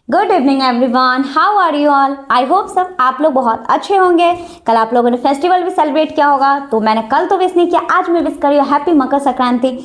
Good evening everyone, how are you all. I hope सब आप लोग बहुत अच्छे होंगे। कल आप लोगों ने फेस्टिवल भी सेलिब्रेट किया होगा, तो मैंने कल तो विश नहीं किया, आज मैं विश कर रही हूँ हैप्पी मकर संक्रांति।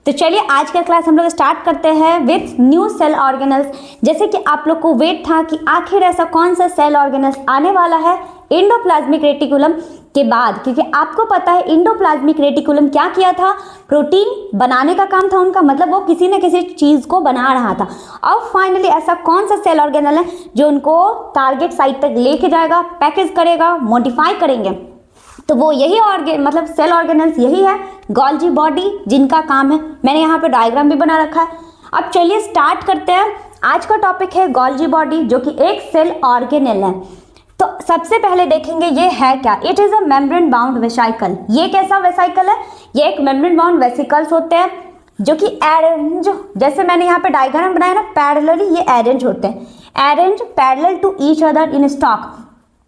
तो चलिए आज का क्लास हम लोग स्टार्ट करते हैं विथ न्यू सेल ऑर्गेनल्स। जैसे कि आप लोग को वेट था कि आखिर ऐसा कौन सा सेल ऑर्गेनल्स आने वाला है एंडोप्लाज्मिक रेटिकुलम के बाद, क्योंकि आपको पता है एंडोप्लाज्मिक रेटिकुलम क्या किया था, प्रोटीन बनाने का काम था उनका, मतलब वो किसी न किसी चीज को बना रहा था। अब फाइनली ऐसा कौन सा सेल ऑर्गेनल है जो उनको टारगेट साइट तक लेके जाएगा, पैकेज करेगा, मॉडिफाई करेंगे, तो वो यही मतलब सेल ऑर्गेनल्स यही है, गोल्जी बॉडी, जिनका काम है। मैंने यहाँ पे डायग्राम भी बना रखा है। अब चलिए स्टार्ट करते हैं। आज का टॉपिक है गोल्जी बॉडी, जो कि एक सेल ऑर्गेनल है। तो सबसे पहले देखेंगे ये है क्या। It is a membrane bound vesicle. ये कैसा वेसिकल है? ये एक मेम्ब्रेन बाउंड वेसिकल्स होते हैं जो कि अरेंज, जैसे मैंने यहाँ पे डायग्राम बनाया ना, पैरेलली ये अरेंज होते हैं, arrange parallel to each other in stock.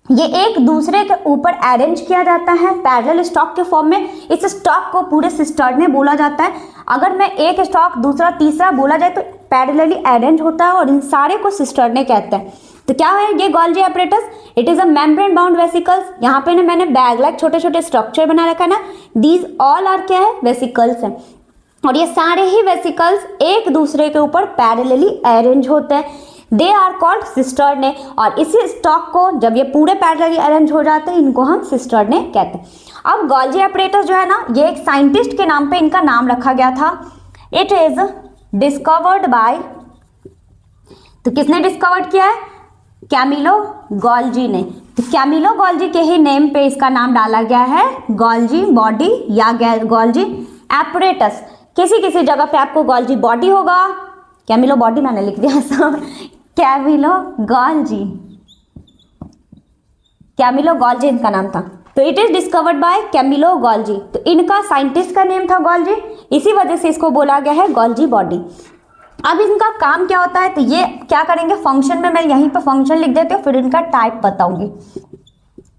ये एक दूसरे के ऊपर अरेंज किया जाता है पैरेलल स्टॉक के फॉर्म में। इस स्टॉक को पूरे सिस्टर्ने बोला जाता है। अगर मैं एक स्टॉक दूसरा तीसरा बोला जाए तो पैरेलली अरेंज होता है, और इन सारे को सिस्टर्ने कहते हैं। तो क्या है ये Golgi apparatus? It is a membrane bound vesicles. यहाँ पे ना मैंने बैग लाइक छोटे छोटे स्ट्रक्चर बना रखा है ना, दीज ऑल आर क्या है, वेसिकल्स हैं, और ये सारे ही वेसिकल्स एक दूसरे के ऊपर पैरेलली अरेंज होते हैं। दे आर कॉल्ड सिस्टर्ने, और इसी स्टॉक को जब ये पूरे पैरेलली अरेंज हो जाते हैं इनको हम सिस्टर्ने कहते हैं। अब गोल्जी apparatus जो है ना, ये एक साइंटिस्ट के नाम पे इनका नाम रखा गया था। इट इज डिस्कवर्ड बाय, तो किसने डिस्कवर्ड किया है? कैमिलो गोल्जी ने। तो कैमिलो गोल्जी के ही नेम पे इसका नाम डाला गया है गोल्जी बॉडी या गोल्जी apparatus। किसी किसी जगह पे आपको गोल्जी बॉडी होगा, कैमिलो बॉडी मैंने लिख दिया सब, कैमिलो गोल्जी, कैमिलो गोल्जी इनका नाम था। तो it is discovered by Camillo Golgi. तो इनका साइंटिस्ट का नेम था गोल्जी, इसी वजह से इसको बोला गया है गोल्जी बॉडी। अब इनका काम क्या होता है, तो ये क्या करेंगे, फंक्शन में मैं यहीं पे फंक्शन लिख देती हूँ, फिर इनका टाइप बताऊंगी।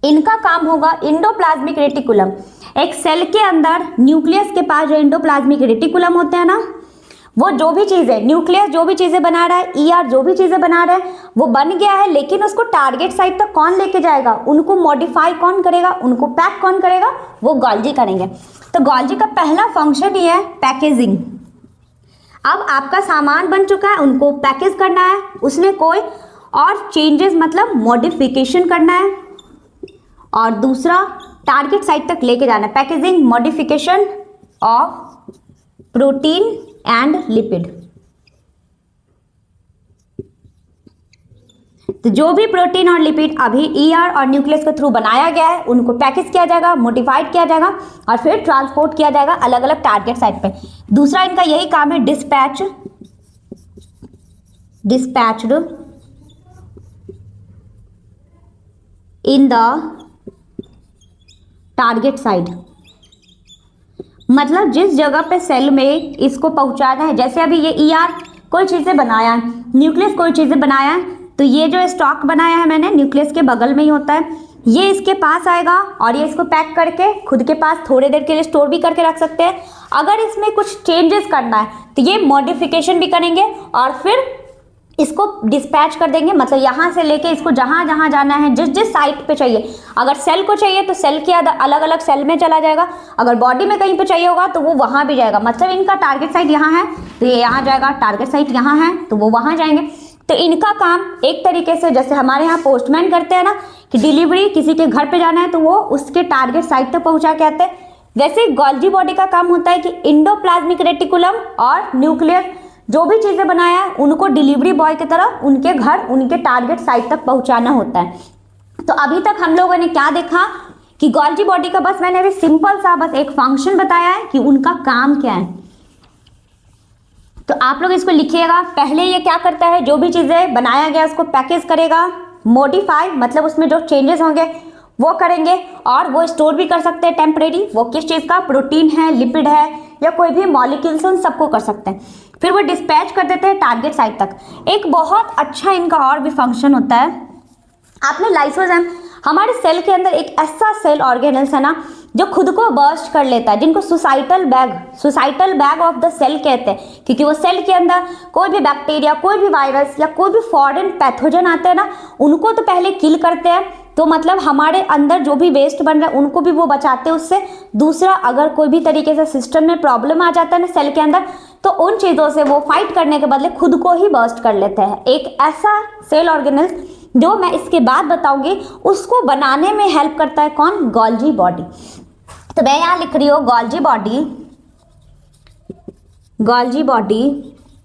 इनका काम होगा एंडोप्लाज्मिक रेटिकुलम। एक सेल के अंदर न्यूक्लियस के पास जो एंडोप्लाज्मिक रेटिकुलम होते हैं ना, वो जो भी चीजें, न्यूक्लियस जो भी चीजें बना रहा है, ईआर जो भी चीजें बना रहा है, वो बन गया है, लेकिन उसको टारगेट साइट तक कौन लेके जाएगा, उनको मॉडिफाई कौन करेगा, उनको पैक कौन करेगा, वो गोल्जी करेंगे। तो गोल्जी का पहला फंक्शन ये है पैकेजिंग। अब आपका सामान बन चुका है, उनको पैकेज करना है, उसमें कोई और चेंजेस मतलब मॉडिफिकेशन करना है, और दूसरा टारगेट साइट तक लेके जाना है। Packaging, modification of protein and lipid. तो जो भी प्रोटीन और लिपिड अभी ईआर और न्यूक्लियस के थ्रू बनाया गया है, उनको पैकेज किया जाएगा, मॉडिफाइड किया जाएगा, और फिर ट्रांसपोर्ट किया जाएगा अलग अलग टारगेट साइट पे। दूसरा इनका यही काम है, dispatched in the target site. मतलब जिस जगह पे सेल में इसको पहुंचाना है, जैसे अभी ये ईआर कोई चीजें बनाया है, न्यूक्लियस कोई चीजें बनाया है, तो ये जो स्टॉक बनाया है मैंने न्यूक्लियस के बगल में ही होता है, ये इसके पास आएगा और ये इसको पैक करके खुद के पास थोड़ी देर के लिए स्टोर भी करके रख सकते हैं। अगर इसमें कुछ चेंजेस करना है तो ये मॉडिफिकेशन भी करेंगे और फिर इसको डिस्पैच कर देंगे, मतलब यहाँ से लेके इसको जहाँ जहाँ जाना है, जिस जिस साइट पे चाहिए। अगर सेल को चाहिए तो सेल के अलग अलग सेल में चला जाएगा, अगर बॉडी में कहीं पे चाहिए होगा तो वो वहाँ भी जाएगा। मतलब इनका टारगेट साइट यहाँ है तो ये यहाँ जाएगा, टारगेट साइट यहाँ है तो वो वहाँ जाएंगे। तो इनका काम एक तरीके से जैसे हमारे यहाँ पोस्टमैन करते हैं ना, कि डिलीवरी किसी के घर पे जाना है तो वो उसके टारगेट साइट तक पहुँचा के आते हैं, वैसे गोल्जी बॉडी का काम होता है कि एंडोप्लाज्मिक रेटिकुलम और न्यूक्लियस जो भी चीजें बनाया है उनको डिलीवरी बॉय की तरह उनके घर, उनके टारगेट साइट तक पहुंचाना होता है। तो अभी तक हम लोगों ने क्या देखा कि गोल्जी बॉडी का बस मैंने अभी सिंपल सा बस एक फंक्शन बताया है कि उनका काम क्या है। तो आप लोग इसको लिखिएगा। पहले ये क्या करता है, जो भी चीजें बनाया गया उसको पैकेज करेगा, मॉडिफाई मतलब उसमें जो चेंजेस होंगे वो करेंगे, और वो स्टोर भी कर सकते हैं टेम्परेरी। वो किस चीज का, प्रोटीन है, लिपिड है, या कोई भी मॉलिक्यूल्स, उन सबको कर सकते हैं। फिर वो डिस्पैच कर देते हैं टारगेट साइट तक। एक बहुत अच्छा इनका और भी फंक्शन होता है, आपने लाइसोजाइम, हमारे सेल के अंदर एक ऐसा सेल ऑर्गेनल्स है ना जो खुद को बर्स्ट कर लेता है, जिनको सुसाइटल बैग ऑफ द सेल कहते हैं, क्योंकि वो सेल के अंदर कोई भी बैक्टीरिया, कोई भी वायरस या कोई भी फॉरेन पैथोजन आते हैं ना, उनको तो पहले किल करते हैं। तो मतलब हमारे अंदर जो भी वेस्ट बन रहा है उनको भी वो बचाते हैं उससे। दूसरा, अगर कोई भी तरीके से सिस्टम में प्रॉब्लम आ जाता है ना सेल के अंदर, तो उन चीज़ों से वो फाइट करने के बदले खुद को ही बर्स्ट कर लेते हैं। एक ऐसा सेल ऑर्गेनल्स जो मैं इसके बाद बताऊंगी, उसको बनाने में हेल्प करता है कौन? Golgi body. तो मैं यहाँ लिख रही हूँ Golgi body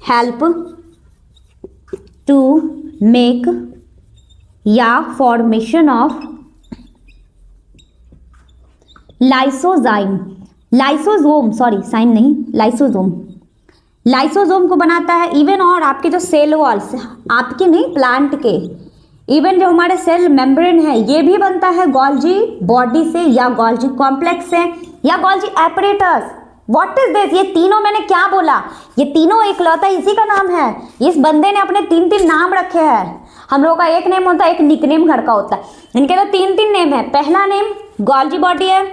help to make या फॉर्मेशन ऑफ लाइसोसोम को बनाता है। इवन और आपके जो सेल वॉल्स, आपके नहीं प्लांट के, इवन जो हमारे सेल मेम्ब्रेन है, ये भी बनता है गोल्जी बॉडी से या गोल्जी कॉम्प्लेक्स से या Golgi apparatus. What is this? ये तीनों मैंने क्या बोला? ये तीनों इकलौता इसी का नाम है। इस बंदे ने अपने 3 नाम रखे हैं। हम लोगों का एक नेम होता है, एक निकनेम घर का होता है। इनके तो 3 नेम है। पहला नेम गोल्जी बॉडी है,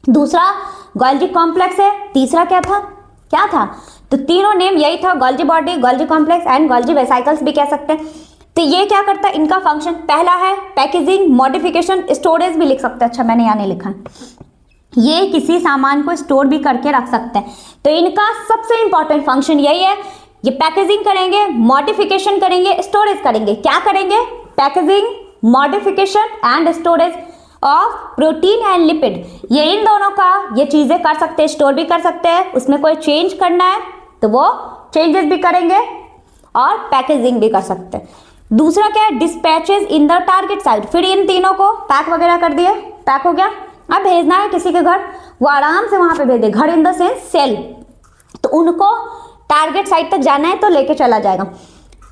दूसरा गोल्जी कॉम्प्लेक्स है, तीसरा क्या था? तो तीनों नेम यही था, Golgi body, Golgi complex and Golgi vesicles भी कह सकते हैं। तो ये क्या करता है? इनका फंक्शन पहला है पैकेजिंग, मॉडिफिकेशन, स्टोरेज भी लिख सकते हैं। अच्छा, मैंने यहाँ नहीं लिखा। ये किसी सामान को स्टोर भी करके रख सकते हैं। तो इनका सबसे इंपॉर्टेंट फंक्शन यही है, ये पैकेजिंग करेंगे, मॉडिफिकेशन करेंगे, स्टोरेज करेंगे। क्या करेंगे? Packaging, modification and storage of protein and lipid. ये इन दोनों का ये चीज़ें कर सकते हैं, स्टोर भी कर सकते हैं। उसमें कोई चेंज करना है तो वो चेंजेस भी करेंगे और पैकेजिंग भी कर सकते हैं। दूसरा क्या है? Dispatches in the target site. फिर इन तीनों को पैक वगैरह कर दिए, पैक हो गया। अब भेजना है किसी के घर, वो आराम से वहां पे भेज दे। घर इन द सेंस सेल, तो उनको टारगेट साइट तक जाना है तो लेके चला जाएगा।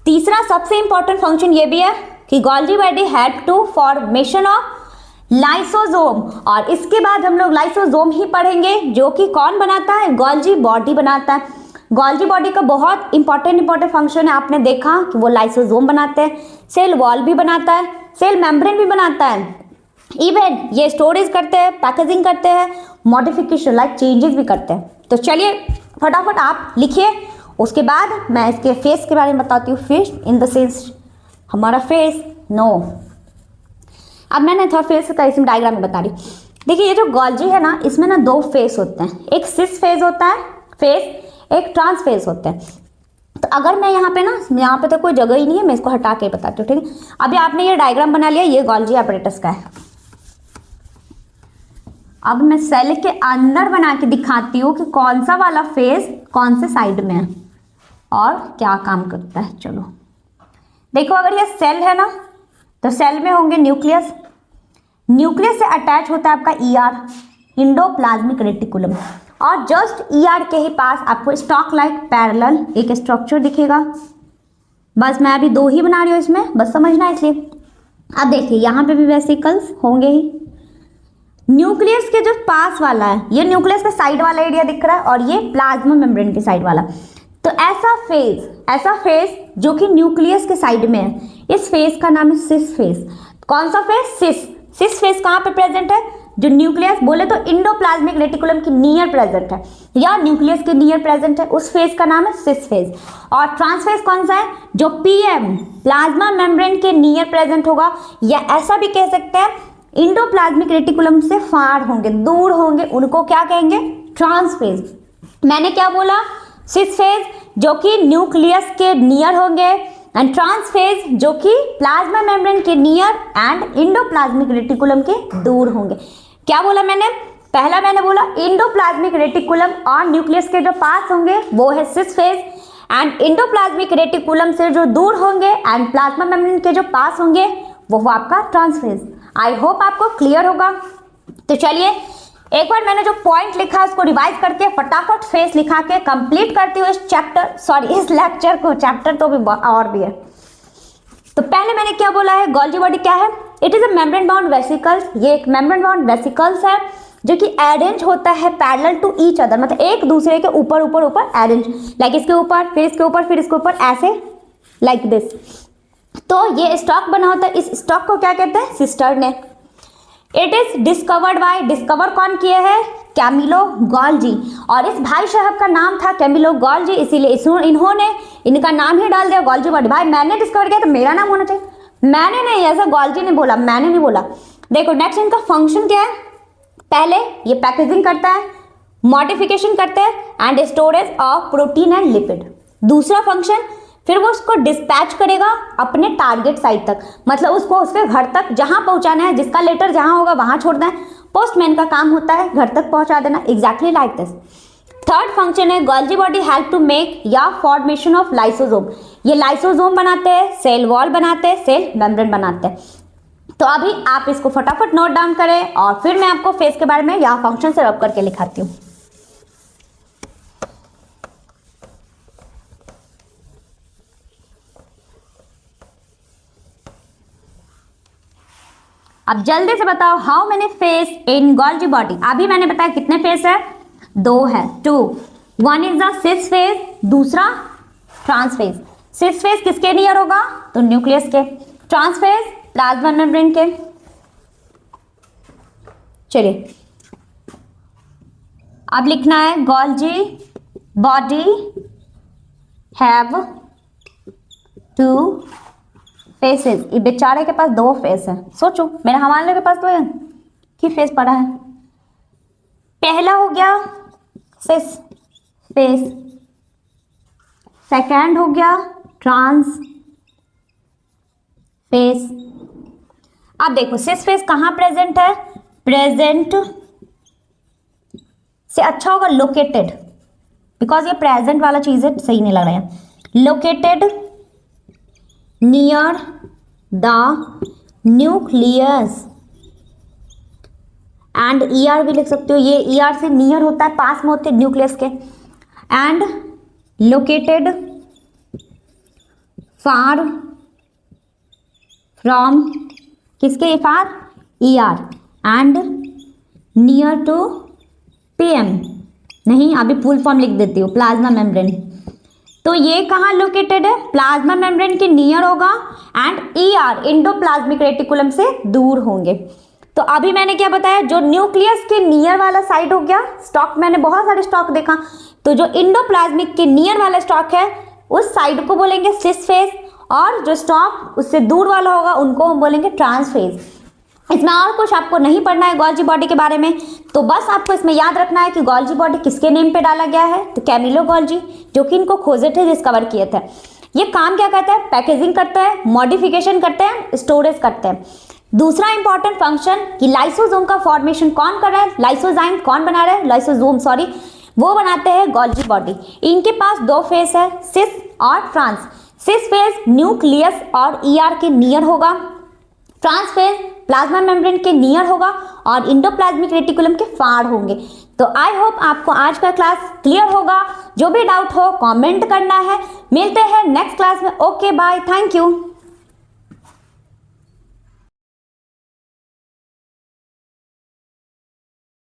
तीसरा सबसे इंपॉर्टेंट फंक्शन ये भी है कि Golgi body help to formation of lysosome. और इसके बाद हम लोग लाइसोसोम ही पढ़ेंगे, जो कि कौन बनाता है? गोल्जी बॉडी बनाता है। गोल्जी बॉडी का बहुत इंपॉर्टेंट फंक्शन है। आपने देखा कि वो लाइसोसोम बनाते हैं, सेल वॉल भी बनाता है, सेल मेम्ब्रेन भी बनाता है, इवन ये स्टोरेज करते हैं, पैकेजिंग करते हैं, मॉडिफिकेशन लाइक चेंजेस भी करते हैं। तो चलिए फटाफट आप लिखिए, उसके बाद मैं इसके फेस के बारे में बताती हूँ। फेस इन द सेंस हमारा फेस, नो, अब मैंने थोड़ा फेस का इसमें डायग्राम में बता रही हूँ। देखिए, ये जो गोल्जी है ना, इसमें ना 2 फेस होते हैं। एक सिस फेज होता है फेस, एक ट्रांस फेस होता है। तो अगर मैं यहाँ पे ना, यहाँ पे तो कोई जगह ही नहीं है, मैं इसको हटा के बताती हूँ, ठीक है। अभी आपने ये डायग्राम बना लिया, ये गोल्जी एपरेटस का है। अब मैं सेल के अंदर बना के दिखाती हूँ कि कौन सा वाला फेस कौन से साइड में है और क्या काम करता है। चलो देखो, अगर ये सेल है ना, तो सेल में होंगे न्यूक्लियस। न्यूक्लियस से अटैच होता है आपका ईआर, इंडोप्लाज्मिक रेटिकुलम, और जस्ट ईआर के ही पास आपको स्टॉक लाइक पैरेलल एक स्ट्रक्चर दिखेगा। बस मैं अभी 2 ही बना रही हूँ इसमें, बस समझना है इसलिए। अब देखिए, यहाँ पे भी वेसिकल्स होंगे ही। न्यूक्लियस के जो पास वाला है, ये न्यूक्लियस का साइड वाला एरिया दिख रहा है, और ये प्लाज्मा मेम्ब्रेन के साइड वाला। तो ऐसा फेस जो कि न्यूक्लियस के साइड में है, इस फेस का नाम है सिस फेस। कौन सा फेस? सिस फेस कहाँ पे प्रेजेंट है? जो न्यूक्लियस बोले तो इंडोप्लाज्मिक रेटिकुलम के नियर प्रेजेंट है या न्यूक्लियस के नियर प्रेजेंट है, उस फेस का नाम है सिस फेस। और ट्रांसफेस कौन सा है? जो पीएम प्लाज्मा मेम्ब्रेन के नियर प्रेजेंट होगा, या ऐसा भी कह सकते हैं इंडोप्लाज्मिक रेटिकुलम से फार होंगे, दूर होंगे, उनको क्या कहेंगे? ट्रांसफेज। मैंने क्या बोला? सिस फेज जो कि न्यूक्लियस के नियर होंगे, एंड ट्रांसफेज जो कि प्लाज्मा मेम्ब्रेन के नियर एंड इंडोप्लाज्मिक रेटिकुलम के दूर होंगे। क्या बोला मैंने? पहला मैंने बोला इंडोप्लाज्मिक रेटिकुलम और न्यूक्लियस के जो पास होंगे वो है सिस फेज, एंड इंडोप्लाज्मिक रेटिकुलम से जो दूर होंगे एंड प्लाज्मा मेम्ब्रेन के जो पास होंगे वो आपका ट्रांसफेज। आई होप आपको क्लियर होगा। तो चलिए एक बार मैंने जो पॉइंट लिखा है उसको रिवाइज करके फटाफट फेस लिखा के कंप्लीट करती हूँ इस लेक्चर को। चैप्टर तो भी और भी है। तो पहले मैंने क्या बोला है? गोल्जी बॉडी क्या है? It is a membrane bound vesicles. ये एक मेम्ब्रेन बाउंड वेसिकल्स है जो कि अरेंज होता है पैरेलल टू ईच अदर, मतलब एक दूसरे के ऊपर ऊपर ऊपर अरेंज, लाइक इसके ऊपर, फिर इसके ऊपर, फिर इसके ऊपर, ऐसे लाइक दिस। तो ये स्टॉक बना होता है। इस स्टॉक को क्या कहते हैं? Cistern neck. It is discovered by, discover कौन किए हैं? Camillo Golgi. और इस भाई साहब का नाम था कैमिलो गोल्जी, इसीलिए इन्होंने इनका नाम ही डाल दिया गोल्जी बॉडी। भाई मैंने डिस्कवर किया तो मेरा नाम होना चाहिए, मैंने नहीं, ऐसा गोल्जी ने बोला, मैंने नहीं बोला। देखो नेक्स्ट इनका फंक्शन क्या है, पहले ये पैकेजिंग करता है, मॉडिफिकेशन करते हैं and storage of protein and lipid. दूसरा फंक्शन, फिर वो उसको डिस्पैच करेगा अपने टारगेट साइट तक, मतलब उसको उसके घर तक जहां पहुंचाना है, जिसका लेटर जहां होगा वहां छोड़ना है। पोस्टमैन का काम होता है घर तक पहुंचा देना, exactly like this. Third function है Golgi body help to make या फॉर्मेशन ऑफ लाइसोसोम। ये लाइसोसोम बनाते हैं, सेल वॉल बनाते हैं, सेल मेम्ब्रेन बनाते हैं। तो अभी आप इसको फटाफट नोट डाउन करें और फिर मैं आपको फेस के बारे में या फंक्शन से रब करके लिखाती हूँ। अब जल्दी से बताओ how many face in Golgi body. अभी मैंने बताया कितने फेस है, 2 है, 2। One is the cis face, दूसरा ट्रांस फेस। सिस फेस किसके नियर होगा? तो न्यूक्लियस के। ट्रांस फेस प्लाज्मा मेम्ब्रेन के। चलिए अब लिखना है गोल्जी बॉडी हैव 2 फेसेस। ये बेचारे के पास 2 फेस है। सोचो मेरे हमारे के पास तो है कि फेस पड़ा है। पहला हो गया सिस फेस, सेकंड हो गया ट्रांस फेस। अब देखो सिस फेस कहाँ प्रेजेंट है? प्रेजेंट से अच्छा होगा लोकेटेड, बिकॉज ये प्रेजेंट वाला चीज है, सही नहीं लग रहा है। Located near the nucleus and ER भी लिख सकते हो, ये ईआर से नियर होता है, पास में होते हैं न्यूक्लियस के। एंड लोकेटेड फार फ्रॉम, किसके? Far ER and near to PM. नहीं अभी फुल फॉर्म लिख देती हूँ, प्लाज्मा मेम्ब्रेन। तो ये कहाँ लोकेटेड है? प्लाज्मा मेम्ब्रेन के नियर होगा एंड ईआर इंडोप्लाज्मिक रेटिकुलम से दूर होंगे। तो अभी मैंने क्या बताया, जो न्यूक्लियस के नियर वाला साइड हो गया स्टॉक, मैंने बहुत सारे स्टॉक देखा, तो जो इंडोप्लाज्मिक के नियर वाला स्टॉक है उस साइड को बोलेंगे सिस फेस, और जो स्टॉक उससे दूर वाला होगा उनको हम बोलेंगे ट्रांस फेस। इसमें और कुछ आपको नहीं पढ़ना है गोल्जी बॉडी के बारे में, तो बस आपको इसमें याद रखना है कि गोल्जी बॉडी किसके नेम पे डाला गया है, तो कैमिलो गोल्जी, जो कि इनको खोजे थे, डिस्कवर किए थे। ये काम क्या करता है? पैकेजिंग करते हैं, मॉडिफिकेशन करते हैं, स्टोरेज करते हैं। दूसरा इंपॉर्टेंट फंक्शन कि लाइसोसोम का फॉर्मेशन कौन कर रहा है, लाइसोजाइम कौन बना रहा है, लाइसोसोम सॉरी, वो बनाते हैं गोल्जी बॉडी। इनके पास 2 फेस है, सिस और ट्रांस। सिस फेस न्यूक्लियस और ईआर के नियर होगा, ट्रांस फेस प्लाज्मा मेम्ब्रेन के नियर होगा और इंडोप्लाज्मिक रेटिकुलम के फार होंगे। तो आई होप आपको आज का क्लास क्लियर होगा। जो भी डाउट हो कमेंट करना है। मिलते हैं नेक्स्ट क्लास में। Okay bye, thank you.